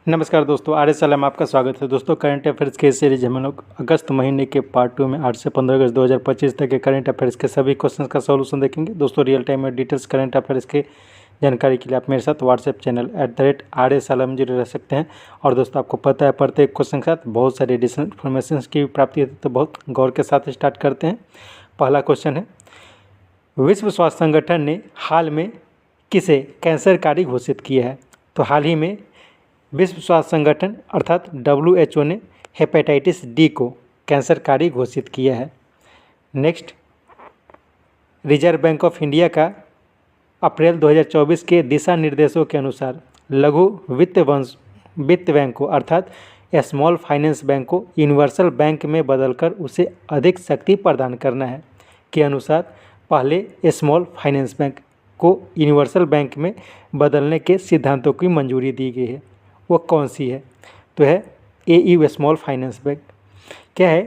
नमस्कार दोस्तों, R S में आपका स्वागत है। दोस्तों, करंट अफेयर्स के सीरीज हम लोग अगस्त महीने के पार्ट 2 में 8 से 15 अगस्त 2025 तक के करंट अफेयर्स के सभी क्वेश्चंस का सॉल्यूशन देखेंगे। दोस्तों, रियल टाइम में डिटेल्स करंट अफेयर्स के जानकारी के लिए आप मेरे साथ व्हाट्सएप चैनल @RS में जुड़े रह सकते हैं। और दोस्तों, आपको पता है प्रत्येक क्वेश्चन के साथ बहुत सारी एडिशनल इन्फॉर्मेशन की प्राप्ति होती है, तो बहुत गौर के साथ स्टार्ट करते हैं। पहला क्वेश्चन है, विश्व स्वास्थ्य संगठन ने हाल में किसे कैंसरकारी घोषित किया है? तो हाल ही में विश्व स्वास्थ्य संगठन अर्थात WHO ने हेपेटाइटिस डी को कैंसरकारी घोषित किया है। Next, reserve bank of India का अप्रैल 2024 के दिशा निर्देशों के अनुसार लघु वित्त बैंक को अर्थात स्मॉल फाइनेंस बैंक को यूनिवर्सल बैंक में बदलकर उसे अधिक शक्ति प्रदान करना है के अनुसार पहले स्मॉल फाइनेंस बैंक को यूनिवर्सल बैंक में बदलने के सिद्धांतों की मंजूरी दी गई है। वो कौन सी है? तो है AU स्मॉल फाइनेंस बैंक। क्या है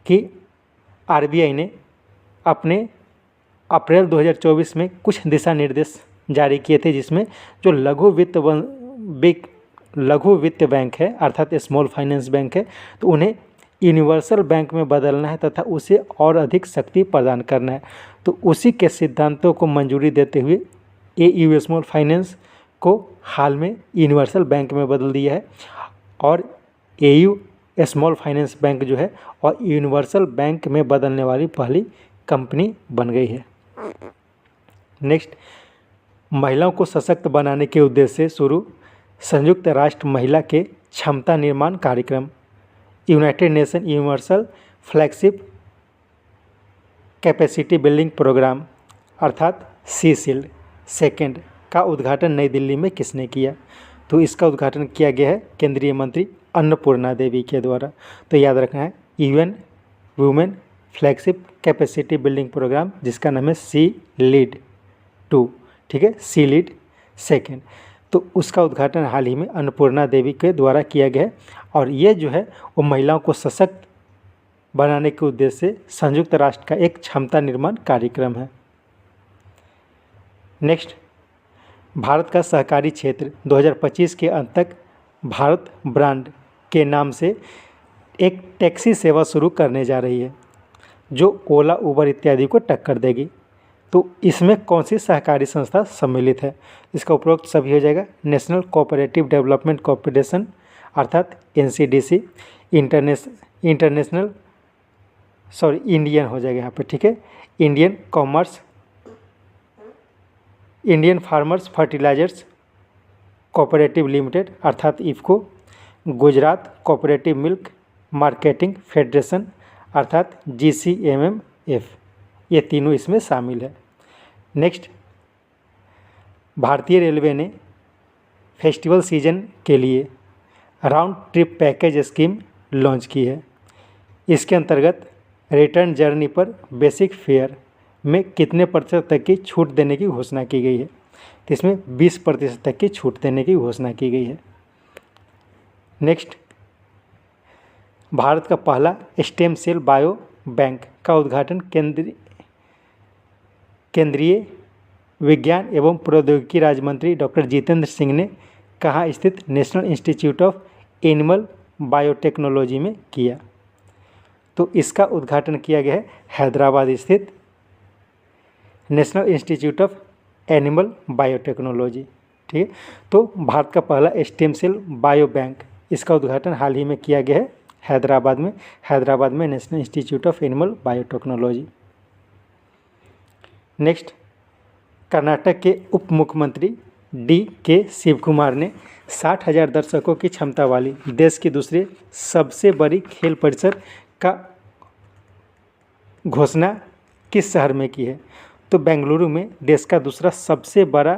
कि RBI ने अपने अप्रैल 2024 में कुछ दिशा निर्देश जारी किए थे, जिसमें जो लघु वित्त बैंक है अर्थात स्मॉल फाइनेंस बैंक है, तो उन्हें यूनिवर्सल बैंक में बदलना है तथा उसे और अधिक शक्ति प्रदान करना है। तो उसी के सिद्धांतों को मंजूरी देते हुए AU स्मॉल फाइनेंस को हाल में यूनिवर्सल बैंक में बदल दिया है और AU स्मॉल फाइनेंस बैंक जो है और यूनिवर्सल बैंक में बदलने वाली पहली कंपनी बन गई है। नेक्स्ट, महिलाओं को सशक्त बनाने के उद्देश्य से शुरू संयुक्त राष्ट्र महिला के क्षमता निर्माण कार्यक्रम United Nation universal flagship capacity building programme अर्थात CSILD सेकेंड का उद्घाटन नई दिल्ली में किसने किया? तो इसका उद्घाटन किया गया है केंद्रीय मंत्री अन्नपूर्णा देवी के द्वारा। तो याद रखना है UN women flagship capacity building programme, जिसका नाम है CLEAD 2, ठीक है, CLEAD सेकेंड। तो उसका उद्घाटन हाल ही में अन्नपूर्णा देवी के द्वारा किया गया है और ये जो है वो महिलाओं को सशक्त बनाने के उद्देश्य से संयुक्त राष्ट्र का एक क्षमता निर्माण कार्यक्रम है। नेक्स्ट, भारत का सहकारी क्षेत्र 2025 के अंत तक भारत ब्रांड के नाम से एक टैक्सी सेवा शुरू करने जा रही है, जो ओला, उबर इत्यादि को टक्कर देगी। तो इसमें कौन सी सहकारी संस्था सम्मिलित है? इसका उपरोक्त सभी हो जाएगा। नेशनल कोऑपरेटिव डेवलपमेंट कॉर्पोरेशन अर्थात NCDC, इंडियन हो जाएगा यहाँ पे, ठीक है, Indian farmers fertilisers cooperative limited अर्थात IFFCO, Gujarat cooperative milk marketing federation अर्थात GCMMF, ये तीनों इसमें शामिल है। नेक्स्ट, भारतीय रेलवे ने फेस्टिवल सीजन के लिए round trip package scheme launch की है। इसके अंतर्गत रिटर्न जर्नी पर बेसिक फेयर में कितने प्रतिशत तक की छूट देने की घोषणा की गई है? तो इसमें 20% तक की छूट देने की घोषणा की गई है। नेक्स्ट, भारत का पहला स्टेम सेल बायो बैंक का उद्घाटन केंद्रीय विज्ञान एवं प्रौद्योगिकी राज्य मंत्री डॉक्टर जितेंद्र सिंह ने कहाँ स्थित national institute of animal biotechnology में किया? तो इसका उद्घाटन किया गया है हैदराबाद स्थित national institute of animal biotechnology, ठीक है। तो भारत का पहला स्टेम सेल बायो बैंक, इसका उद्घाटन हाल ही में किया गया है हैदराबाद में national institute of animal biotechnology. Next, Karnataka के उप मुख्यमंत्री DK शिवकुमार ने 60,000 दर्शकों की क्षमता वाली देश की दूसरी सबसे बड़ी खेल परिसर का घोषणा किस शहर में की है? तो बेंगलुरु में देश का दूसरा सबसे बड़ा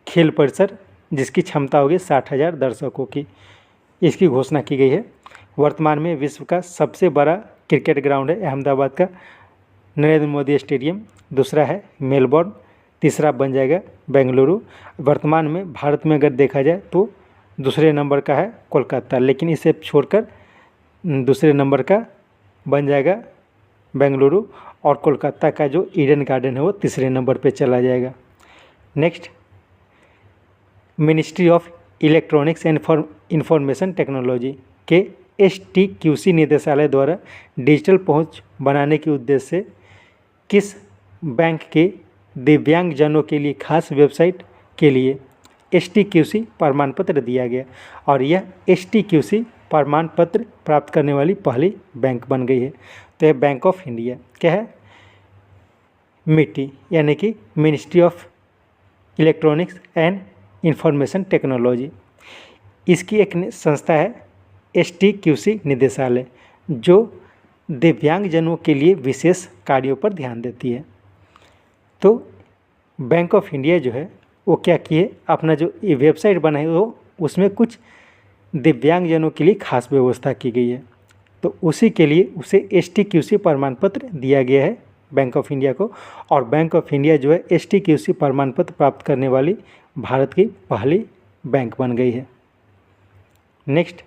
खेल परिसर, जिसकी क्षमता होगी 60,000 दर्शकों की, इसकी घोषणा की गई है। वर्तमान में विश्व का सबसे बड़ा क्रिकेट ग्राउंड है अहमदाबाद का नरेंद्र मोदी स्टेडियम, दूसरा है मेलबोर्न, तीसरा बन जाएगा बेंगलुरु। वर्तमान में भारत में अगर देखा जाए तो दूसरे नंबर का है कोलकाता, लेकिन इसे छोड़कर दूसरे नंबर का बन जाएगा बेंगलुरु और कोलकाता का जो ईडन गार्डन है वो तीसरे नंबर पे चला जाएगा। Next, ministry of electronics and information technology के STQC निदेशालय द्वारा डिजिटल पहुंच बनाने के उद्देश्य से किस बैंक के दिव्यांगजनों के लिए खास वेबसाइट के लिए STQC प्रमाण पत्र दिया गया और यह STQC प्रमाण पत्र प्राप्त करने वाली पहली बैंक बन गई है। तो यह बैंक ऑफ इंडिया क्या है, MITI यानी कि ministry of electronics and information technology. इसकी एक संस्था है STQC निदेशालय जो दिव्यांगजनों के लिए विशेष कार्यों पर ध्यान देती है। तो बैंक ऑफ इंडिया जो है वो क्या किए, अपना जो ये वेबसाइट बनाई हो उसमें कुछ दिव्यांगजनों के लिए खास व्यवस्था की गई है। तो उसी के लिए उसे STQC प्रमाण पत्र दिया गया है बैंक ऑफ इंडिया को, और बैंक ऑफ इंडिया जो है STQC प्रमाण पत्र प्राप्त करने वाली भारत की पहली बैंक बन गई है। नेक्स्ट,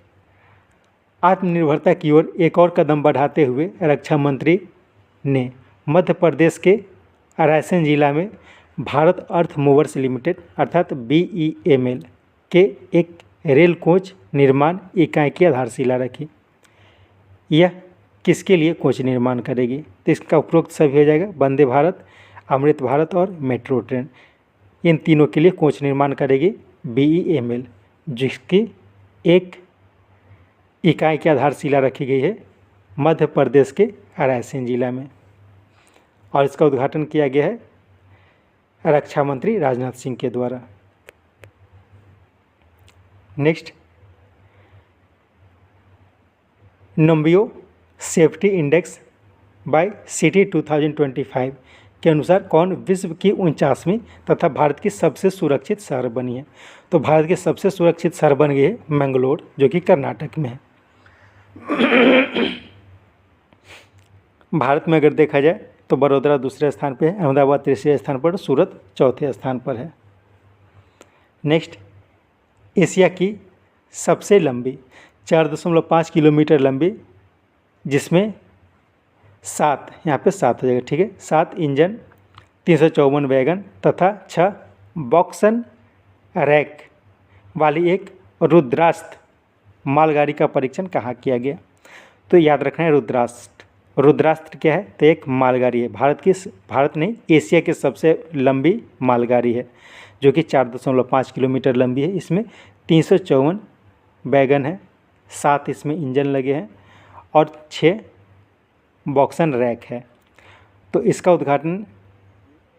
आत्मनिर्भरता की ओर एक और कदम बढ़ाते हुए रक्षा मंत्री ने मध्य प्रदेश के रायसेन जिला में भारत अर्थ मूवर्स लिमिटेड अर्थात BEML के एक रेल कोच निर्माण इकाई की आधारशिला रखी। यह किसके लिए कोच निर्माण करेगी, तो इसका उपरोक्त सभी हो जाएगा, वंदे भारत, अमृत भारत और मेट्रो ट्रेन, इन तीनों के लिए कोच निर्माण करेगी BEML, जिसकी एक इकाई की आधारशिला रखी गई है मध्य प्रदेश के रायसेन जिला में, और इसका उद्घाटन किया गया है रक्षा मंत्री राजनाथ सिंह के द्वारा। Next, Numbeo safety index by city 2025 के अनुसार कौन विश्व की 49वीं तथा भारत की सबसे सुरक्षित शहर बनी है, तो भारत की सबसे सुरक्षित शहर बन गई है मैंगलोर, जो कि कर्नाटक में है। भारत में अगर देखा जाए तो बड़ौदा दूसरे स्थान पर है, अहमदाबाद तीसरे स्थान पर, सूरत चौथे स्थान पर है। नेक्स्ट, एशिया की सबसे लंबी 4.5 किलोमीटर लंबी, जिसमें 7 यहाँ पे 7 हो जाएगा, ठीक है, 7 इंजन, 354 वैगन तथा 6 बॉक्सन रैक वाली एक रुद्रास्त्र मालगाड़ी का परीक्षण कहाँ किया गया, तो याद रखना है रुद्रास्त्र क्या है, तो एक मालगाड़ी है, भारत नहीं एशिया की सबसे लंबी मालगाड़ी है, जो कि 4.5 किलोमीटर लंबी है। इसमें 354 वैगन है, 7 इसमें इंजन लगे हैं और 6 बॉक्सन रैक है। तो इसका उद्घाटन,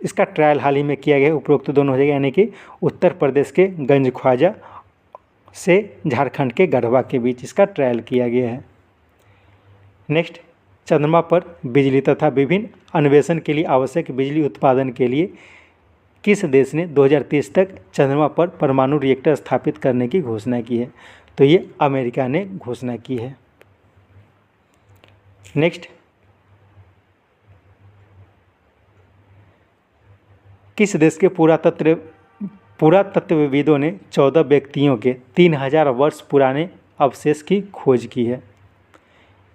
इसका ट्रायल हाल ही में किया गया, उपरोक्त दोनों हो जाएगा, यानी कि उत्तर प्रदेश के गंज ख्वाजा से झारखंड के गढ़वा के बीच इसका ट्रायल किया गया है। नेक्स्ट, चंद्रमा पर बिजली तथा विभिन्न अन्वेषण के लिए आवश्यक बिजली उत्पादन के लिए किस देश ने 2030 तक चंद्रमा पर परमाणु रिएक्टर स्थापित करने की घोषणा की है, तो ये अमेरिका ने घोषणा की है। नेक्स्ट, किस देश के पुरातत्वविदों ने 14 व्यक्तियों के 3000 वर्ष पुराने अवशेष की खोज की है।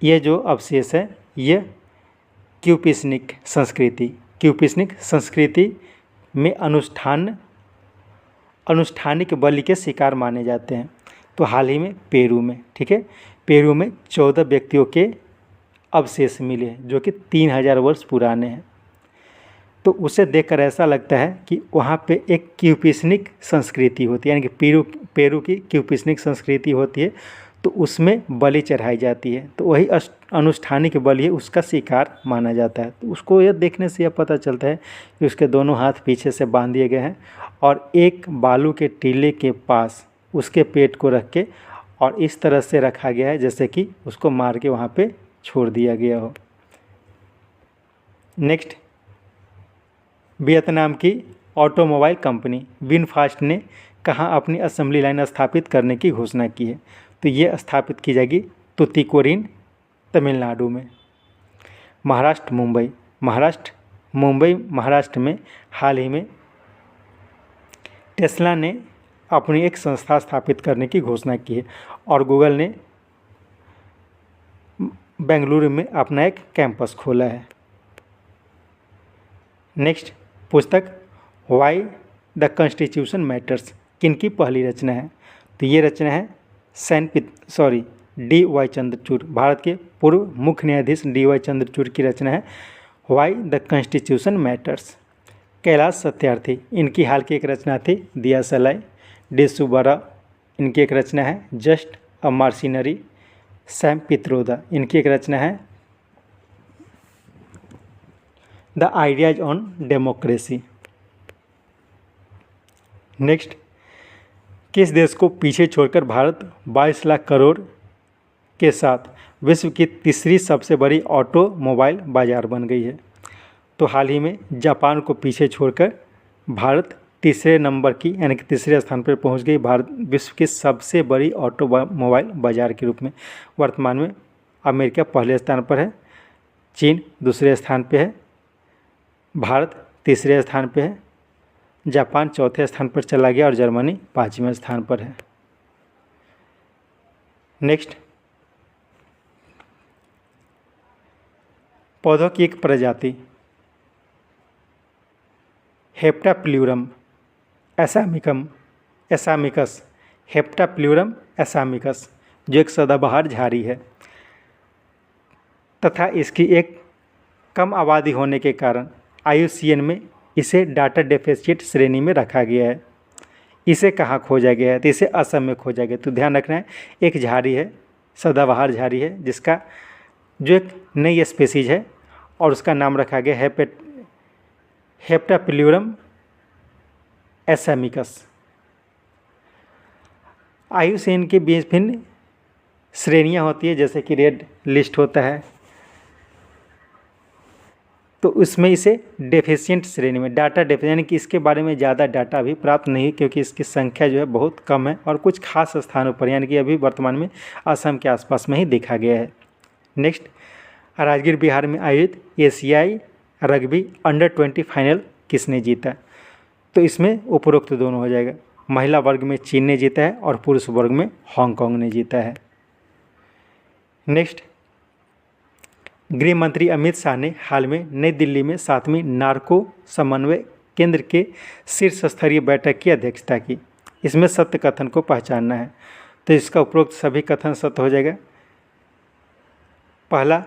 यह जो अवशेष है ये क्यूपिसनिक संस्कृति में अनुष्ठानिक बलि के शिकार माने जाते हैं। तो हाल ही में पेरू में, ठीक है, पेरू में 14 व्यक्तियों के अवशेष मिले हैं जो कि 3000 वर्ष पुराने हैं। तो उसे देखकर ऐसा लगता है कि वहाँ पे एक क्यूपिसनिक संस्कृति होती है, यानी कि पेरू की क्यूपिसनिक संस्कृति होती है, तो उसमें बलि चढ़ाई जाती है, तो वही अनुष्ठानिक बलि है, उसका शिकार माना जाता है। तो उसको यह देखने से यह पता चलता है कि उसके दोनों हाथ पीछे से बांध दिए गए हैं और एक बालू के टीले के पास उसके पेट को रख के और इस तरह से रखा गया है जैसे कि उसको मार के वहाँ पे छोड़ दिया गया हो। नेक्स्ट, वियतनाम की ऑटोमोबाइल कंपनी विनफास्ट ने कहाँ अपनी असेंबली लाइन स्थापित करने की घोषणा की है, तो ये स्थापित की जाएगी तुतीकोरिन तमिलनाडु में। महाराष्ट्र में हाल ही में टेस्ला ने अपनी एक संस्था स्थापित करने की घोषणा की है और गूगल ने बेंगलुरु में अपना एक कैंपस खोला है। नेक्स्ट, पुस्तक वाई द कॉन्स्टिट्यूशन मैटर्स किनकी पहली रचना है, तो ये रचना है डी.वाई. चंद्रचूड़, भारत के पूर्व मुख्य न्यायाधीश डी.वाई. चंद्रचूड़ की रचना है why the constitution matters. Kailash Satyarthi, इनकी हाल की एक रचना थी दिया सलाई। डी. सुब्बाराव, इनकी एक रचना है just a mercenary. Sam Pitroda, इनकी एक रचना है the ideas on democracy. Next, किस देश को पीछे छोड़कर भारत 22 लाख करोड़ के साथ विश्व की तीसरी सबसे बड़ी ऑटोमोबाइल बाजार बन गई है? तो हाल ही में जापान को पीछे छोड़कर भारत तीसरे नंबर की यानी कि तीसरे स्थान पर पहुंच गई, भारत विश्व की सबसे बड़ी ऑटोमोबाइल बाजार के रूप में। वर्तमान में अमेरिका पहले स्थान पर है, चीन दूसरे स्थान पर है, भारत तीसरे स्थान पर है, जापान चौथे स्थान पर चला गया और जर्मनी 5वें स्थान पर है। नेक्स्ट, पौधों की एक प्रजाति हेप्टाप्ल्यूरम एसामिकस, हेप्टाप्ल्यूरम एसामिकस, जो एक सदाबहार झाड़ी है तथा इसकी एक कम आबादी होने के कारण IUCN में इसे डाटा डेफिसिट श्रेणी में रखा गया है। इसे कहाँ खोजा गया है? तो इसे असम में खोजा गया। तो ध्यान रखना है, एक झाड़ी है, सदाबहार झाड़ी है, जिसका जो एक नई स्पेसीज है और उसका नाम रखा गया हेप्टाप्ल्यूरम एसामिकस। IUCN के विभिन्न श्रेणियाँ होती है, जैसे कि रेड लिस्ट होता है, तो उसमें इसे डेफिशिएंट श्रेणी में डाटा डेफिशिएंट यानी कि इसके बारे में ज़्यादा डाटा अभी प्राप्त नहीं, क्योंकि इसकी संख्या जो है बहुत कम है और कुछ खास स्थानों पर यानी कि अभी वर्तमान में असम के आसपास में ही देखा गया है। नेक्स्ट, राजगीर बिहार में आयोजित एशियाई रग्बी अंडर-20 फाइनल किसने जीता? तो इसमें उपरोक्त दोनों हो जाएगा। महिला वर्ग में चीन ने जीता है और पुरुष वर्ग में हांगकांग ने जीता है। नेक्स्ट, गृह मंत्री अमित शाह ने हाल में नई दिल्ली में 7वीं नार्को समन्वय केंद्र के शीर्ष स्तरीय बैठक की अध्यक्षता की। इसमें सत्य कथन को पहचानना है, तो इसका उपरोक्त सभी कथन सत्य हो जाएगा। पहला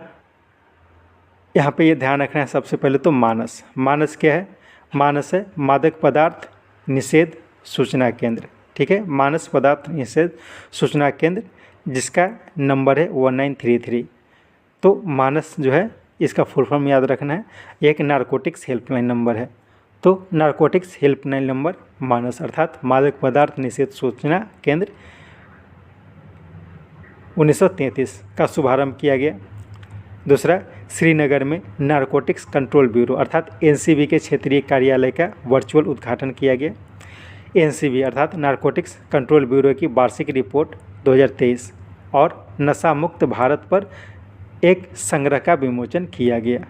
यहाँ पे ये ध्यान रखना है, सबसे पहले तो मानस क्या है? मानस है मादक पदार्थ निषेध सूचना केंद्र, ठीक है, मानस पदार्थ निषेध सूचना केंद्र, जिसका नंबर है 1933। तो मानस जो है इसका फुल फॉर्म याद रखना है, एक नारकोटिक्स हेल्पलाइन नंबर है। तो नारकोटिक्स हेल्पलाइन नंबर मानस अर्थात मादक पदार्थ निषेध सूचना केंद्र 1933 का शुभारंभ किया गया। दूसरा, श्रीनगर में नारकोटिक्स कंट्रोल ब्यूरो अर्थात NCB के क्षेत्रीय कार्यालय का वर्चुअल उद्घाटन किया गया। NCB अर्थात नारकोटिक्स कंट्रोल ब्यूरो की वार्षिक रिपोर्ट 2023 और नशा मुक्त भारत पर एक संग्रह का विमोचन किया गया।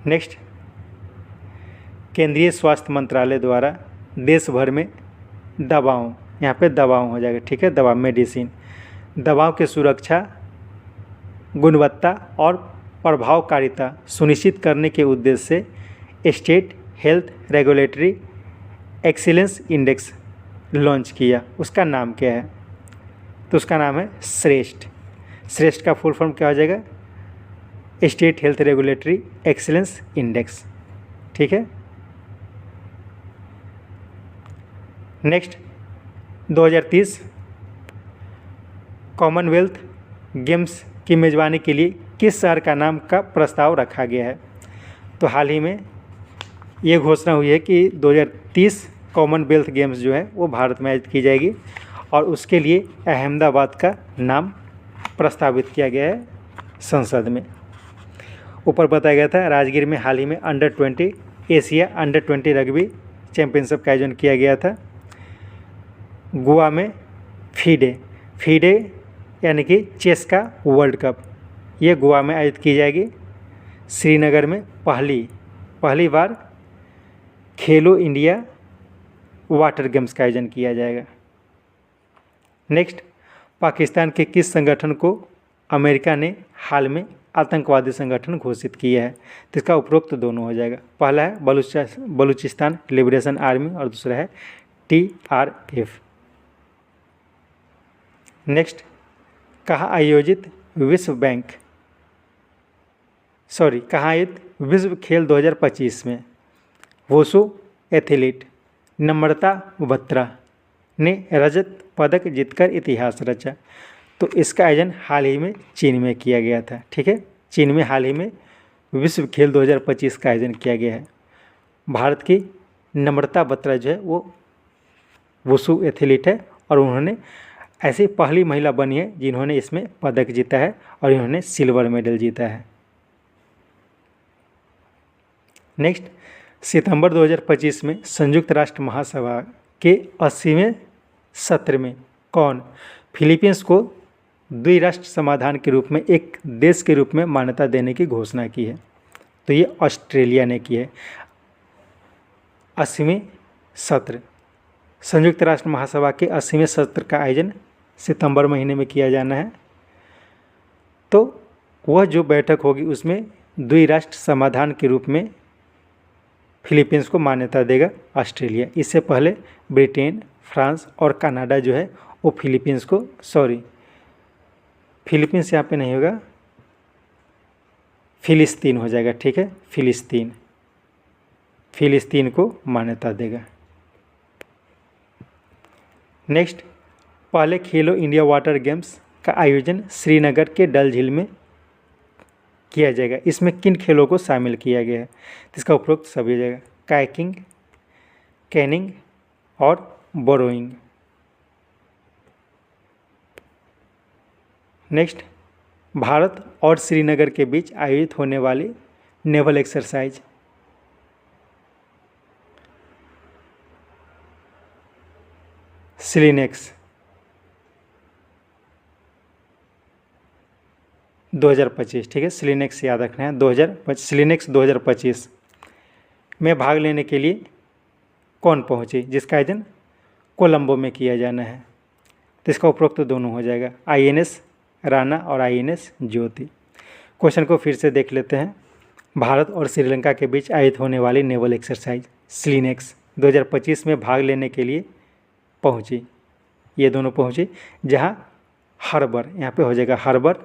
नेक्स्ट, केंद्रीय स्वास्थ्य मंत्रालय द्वारा देश भर में दवाओं, यहाँ पे दवाओं हो जाएगा, ठीक है, दवा मेडिसिन, दवाओं की सुरक्षा, गुणवत्ता और प्रभावकारिता सुनिश्चित करने के उद्देश्य से state health regulatory excellence index launch किया। उसका नाम क्या है? तो उसका नाम है श्रेष्ठ का फुल फॉर्म क्या हो जाएगा? State health regulatory excellence index, ठीक है। नेक्स्ट, 2030 कॉमनवेल्थ गेम्स की मेज़बानी के लिए किस शहर का नाम का प्रस्ताव रखा गया है? तो हाल ही में ये घोषणा हुई है कि 2030 कॉमनवेल्थ गेम्स जो है वो भारत में आयोजित की जाएगी और उसके लिए अहमदाबाद का नाम प्रस्तावित किया गया है संसद में। ऊपर बताया गया था राजगीर में हाल ही में अंडर-20 एशिया अंडर-20 रग्बी चैंपियनशिप का आयोजन किया गया था। गोवा में फीडे यानी कि चेस का वर्ल्ड कप, ये गोवा में आयोजित की जाएगी। श्रीनगर में पहली बार खेलो इंडिया वाटर गेम्स का आयोजन किया जाएगा। नेक्स्ट, पाकिस्तान के किस संगठन को अमेरिका ने हाल में आतंकवादी संगठन घोषित किया है? तो इसका उपरोक्त दोनों हो जाएगा। पहला है बलूचिस्तान लिबरेशन आर्मी और दूसरा है TRF। नेक्स्ट, कहाँ आयोजित विश्व खेल 2025 में वुशु एथलीट नम्रता बत्रा ने रजत पदक जीतकर इतिहास रचा। तो इसका आयोजन हाल ही में चीन में किया गया था। ठीक है, चीन में हाल ही में विश्व खेल 2025 का आयोजन किया गया है। भारत की नम्रता बत्रा जो है वो वुशु एथलीट है और उन्होंने ऐसी पहली महिला बनी है जिन्होंने इसमें पदक जीता है और इन्होंने सिल्वर मेडल जीता है। नेक्स्ट, सितंबर 2025 में संयुक्त राष्ट्र महासभा के 80वें सत्र में कौन फिलीपींस को द्विराष्ट्र समाधान के रूप में एक देश के रूप में मान्यता देने की घोषणा की है? तो ये ऑस्ट्रेलिया ने की है। 80वें सत्र, संयुक्त राष्ट्र महासभा के 80वें सत्र का आयोजन सितंबर महीने में किया जाना है। तो वह जो बैठक होगी उसमें द्विराष्ट्र समाधान के रूप में फिलीपींस को मान्यता देगा ऑस्ट्रेलिया। इससे पहले ब्रिटेन, फ्रांस और कनाडा जो है वो फिलीपींस यहाँ पे नहीं होगा, फिलिस्तीन हो जाएगा। ठीक है, फिलिस्तीन को मान्यता देगा। नेक्स्ट, पहले खेलो इंडिया वाटर गेम्स का आयोजन श्रीनगर के डल झील में किया जाएगा। इसमें किन खेलों को शामिल किया गया है? इसका उपरोक्त सभी हो जाएगा, कायाकिंग, कैनिंग और बोरोइंग। नेक्स्ट, भारत और श्रीनगर के बीच आयोजित होने वाली नेवल एक्सरसाइज स्लिनेक्स 2025। ठीक है, स्लिनेक्स याद रखना है। स्लिनेक्स 2025 में भाग लेने के लिए कौन पहुंचे, जिसका आयोजन कोलंबो में किया जाना है? तो इसका उपरोक्त दोनों हो जाएगा, INS राणा और INS ज्योति। क्वेश्चन को फिर से देख लेते हैं। भारत और श्रीलंका के बीच आयोजित होने वाली नेवल एक्सरसाइज स्लिनेक्स 2025 में भाग लेने के लिए पहुंची, ये दोनों पहुंचे, जहां हार्बर, यहाँ पे हो जाएगा हार्बर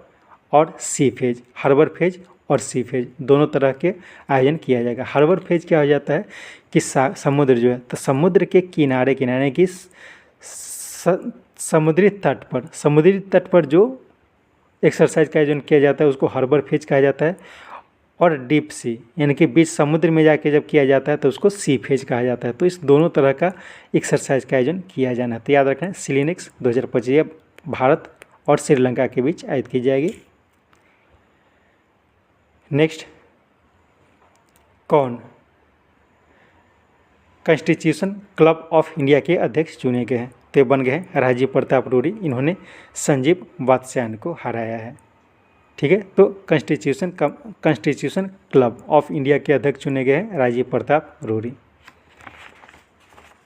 और सी फेज, हार्बर फेज और सी फेज दोनों तरह के आयोजन किया जाएगा। हार्बर फेज क्या हो जाता है कि समुद्र जो है, तो समुद्र के किनारे किनारे की समुद्री तट पर जो एक्सरसाइज का आयोजन किया जाता है उसको हार्बर फेज कहा जाता है। और डीप सी यानी कि बीच समुद्र में जाके जब किया जाता है तो उसको सी फेज कहा जाता है। तो इस दोनों तरह का एक्सरसाइज का आयोजन किया जाना है। तो याद रखना है, स्लिनेक्स 2025 भारत और श्रीलंका के बीच आयोजित की जाएगी। नेक्स्ट, कौन कॉन्स्टिट्यूशन क्लब ऑफ इंडिया के अध्यक्ष चुने गए हैं? तो बन गए हैं राजीव प्रताप रूडी। इन्होंने संजीव बात्स्यायन को हराया है। ठीक है, तो कॉन्स्टिट्यूशन क्लब ऑफ इंडिया के अध्यक्ष चुने गए हैं राजीव प्रताप रूडी।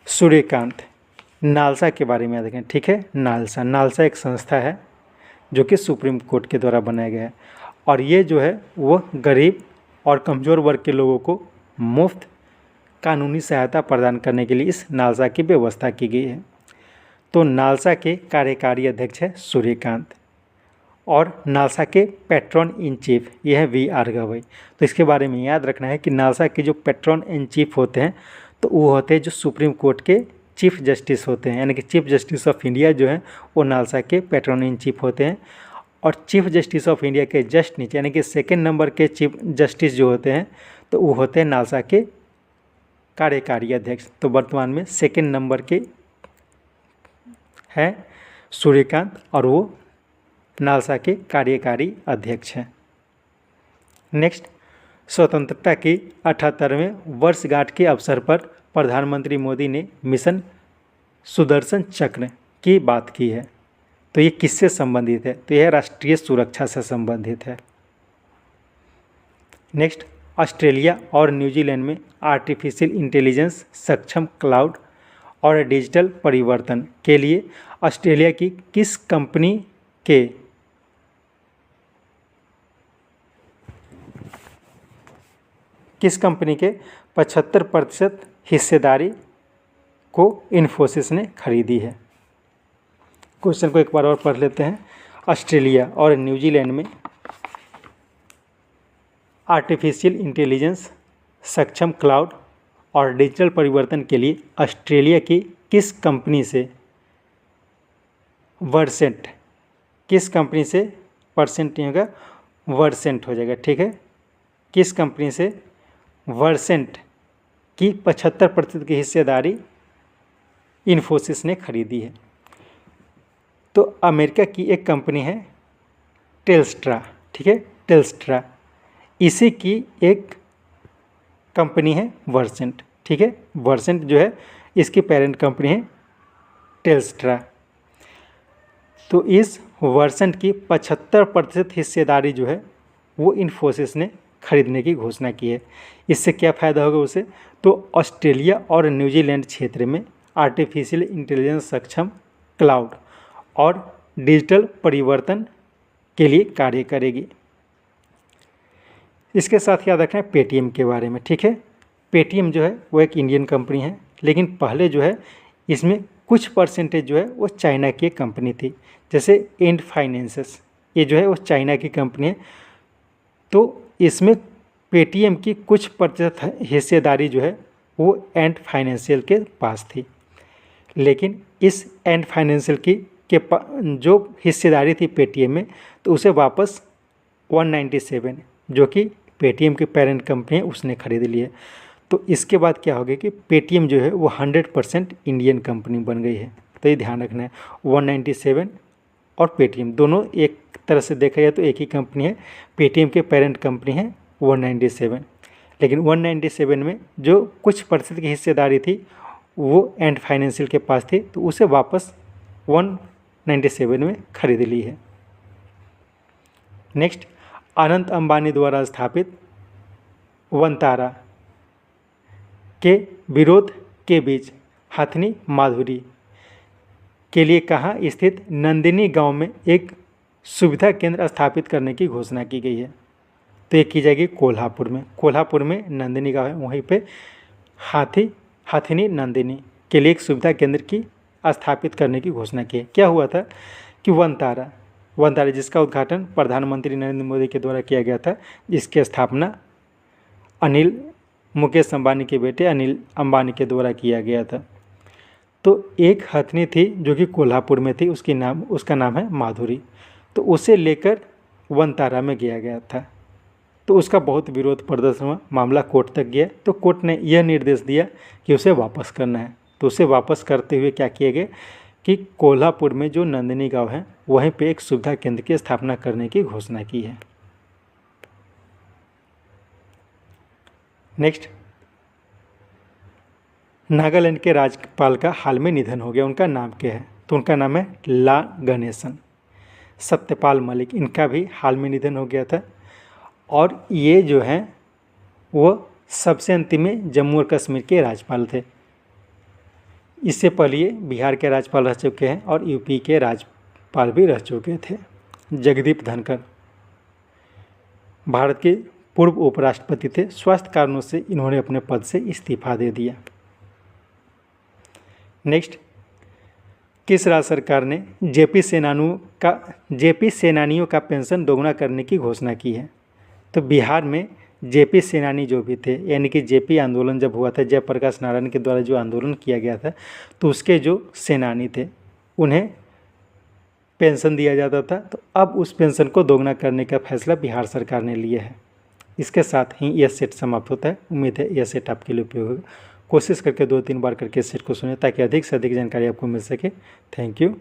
सूर्यकांत नालसा के बारे में याद रखें। ठीक है, नालसा एक संस्था है जो कि सुप्रीम कोर्ट के द्वारा बनाया गया है और ये जो है वो गरीब और कमज़ोर वर्ग के लोगों को मुफ्त कानूनी सहायता प्रदान करने के लिए इस नालसा की व्यवस्था की गई है। तो नालसा के कार्यकारी अध्यक्ष है सूर्यकांत और नालसा के पैट्रन इन चीफ ये है VR गवई। तो इसके बारे में याद रखना है कि नालसा के जो पैट्रन इन चीफ होते हैं तो वो होते हैं जो सुप्रीम कोर्ट के चीफ जस्टिस होते हैं, यानी कि चीफ जस्टिस ऑफ इंडिया जो है वो नालसा के पैट्रन इन चीफ होते हैं। और चीफ जस्टिस ऑफ इंडिया के जस्ट नीचे यानी कि सेकेंड नंबर के चीफ जस्टिस जो होते हैं तो वो होते हैं नालसा के कार्यकारी अध्यक्ष। तो वर्तमान में सेकेंड नंबर के हैं सूर्यकांत और वो नालसा के कार्यकारी अध्यक्ष हैं। नेक्स्ट, स्वतंत्रता की 78वें वर्षगांठ के अवसर पर प्रधानमंत्री मोदी ने मिशन सुदर्शन चक्र की बात की है। तो ये किससे संबंधित है? तो यह राष्ट्रीय सुरक्षा से संबंधित है। नेक्स्ट, ऑस्ट्रेलिया और न्यूजीलैंड में आर्टिफिशियल इंटेलिजेंस सक्षम क्लाउड और डिजिटल परिवर्तन के लिए ऑस्ट्रेलिया की किस कंपनी के 75% हिस्सेदारी को इन्फोसिस ने खरीदी है। क्वेश्चन को एक बार और पढ़ लेते हैं। ऑस्ट्रेलिया और न्यूजीलैंड में आर्टिफिशियल इंटेलिजेंस सक्षम क्लाउड और डिजिटल परिवर्तन के लिए ऑस्ट्रेलिया की किस कंपनी से वर्सेंट, किस कंपनी से परसेंट नहीं होगा वर्सेंट हो जाएगा, ठीक है, किस कंपनी से वर्सेंट की 75% की हिस्सेदारी इन्फोसिस ने खरीदी है। तो अमेरिका की एक कंपनी है टेल्स्ट्रा, ठीक है, टेल्स्ट्रा, इसी की एक कंपनी है वर्सेंट, ठीक है, वर्सेंट जो है इसकी पेरेंट कंपनी है टेल्स्ट्रा। तो इस वर्सेंट की 75% हिस्सेदारी जो है वो इन्फोसिस ने खरीदने की घोषणा की है। इससे क्या फ़ायदा होगा उसे, तो ऑस्ट्रेलिया और न्यूजीलैंड क्षेत्र में आर्टिफिशियल इंटेलिजेंस सक्षम क्लाउड और डिजिटल परिवर्तन के लिए कार्य करेगी। इसके साथ याद रखना है पेटीएम के बारे में, ठीक है। पेटीएम जो है वो एक इंडियन कंपनी है, लेकिन पहले जो है इसमें कुछ परसेंटेज जो है वो चाइना की एक कंपनी थी, जैसे एंड फाइनेंसेस, ये जो है वो चाइना की कंपनी है। तो इसमें पेटीएम की कुछ प्रतिशत हिस्सेदारी जो है वो एंड फाइनेंशियल के पास थी, लेकिन इस एंड फाइनेंशियल की जो हिस्सेदारी थी पेटीएम में, तो उसे वापस 197 जो कि पेटीएम की पेरेंट कंपनी है उसने खरीद ली है। तो इसके बाद क्या हो गया कि पेटीएम जो है वो 100% इंडियन कंपनी बन गई है। तो ये ध्यान रखना है, 197 और पेटीएम दोनों एक तरह से देखा जाए तो एक ही कंपनी है। पेटीएम के पेरेंट कंपनी है 197, लेकिन 197 में जो कुछ प्रतिशत की हिस्सेदारी थी वो एंड फाइनेंशियल के पास थी, तो उसे वापस 197 में खरीद ली है। नेक्स्ट, अनंत अंबानी द्वारा स्थापित वनतारा के विरोध के बीच हथनी माधुरी के लिए कहाँ स्थित नंदिनी गांव में एक सुविधा केंद्र स्थापित करने की घोषणा की गई है। तो ये की जाएगी कोल्हापुर में। कोल्हापुर में नंदिनी गांव है, वहीं पे हथनी नंदिनी के लिए एक सुविधा केंद्र की स्थापित करने की घोषणा की है। क्या हुआ था कि वनतारा जिसका उद्घाटन प्रधानमंत्री नरेंद्र मोदी के द्वारा किया गया था, जिसकी स्थापना मुकेश अंबानी के बेटे अनिल अंबानी के द्वारा किया गया था। तो एक हथनी थी जो कि कोल्हापुर में थी, उसका नाम है माधुरी। तो उसे लेकर वनतारा में गया गया था, तो उसका बहुत विरोध प्रदर्शन हुआ, मामला कोर्ट तक गया। तो कोर्ट ने यह निर्देश दिया कि उसे वापस करना है। तो उसे वापस करते हुए क्या किया गया कि कोल्हापुर में जो नंदिनी गांव है वहीं पे एक सुविधा केंद्र की स्थापना करने की घोषणा की है। नेक्स्ट, नागालैंड के राज्यपाल का हाल में निधन हो गया, उनका नाम क्या है? तो उनका नाम है ला गणेशन सत्यपाल मलिक, इनका भी हाल में निधन हो गया था। और ये जो हैं वो सबसे अंतिम में जम्मू और कश्मीर के राज्यपाल थे। इससे पहले ये बिहार के राज्यपाल रह चुके हैं और यूपी के राज्यपाल भी रह चुके थे। जगदीप धनखड़ भारत के पूर्व उपराष्ट्रपति थे। स्वास्थ्य कारणों से इन्होंने अपने पद से इस्तीफा दे दिया। नेक्स्ट, किस राज्य सरकार ने जेपी सेनानियों का पेंशन दोगुना करने की घोषणा की है? तो बिहार में जेपी सेनानी जो भी थे, यानी कि जेपी आंदोलन जब हुआ था, जयप्रकाश नारायण के द्वारा जो आंदोलन किया गया था, तो उसके जो सेनानी थे उन्हें पेंशन दिया जाता था। तो अब उस पेंशन को दोगुना करने का फैसला बिहार सरकार ने लिया है। इसके साथ ही यह सेट समाप्त होता है। उम्मीद है यह सेट आपके लिए उपयोग होगा। कोशिश करके 2-3 बार करके इस सेट को सुने ताकि अधिक से अधिक जानकारी आपको मिल सके। Thank you.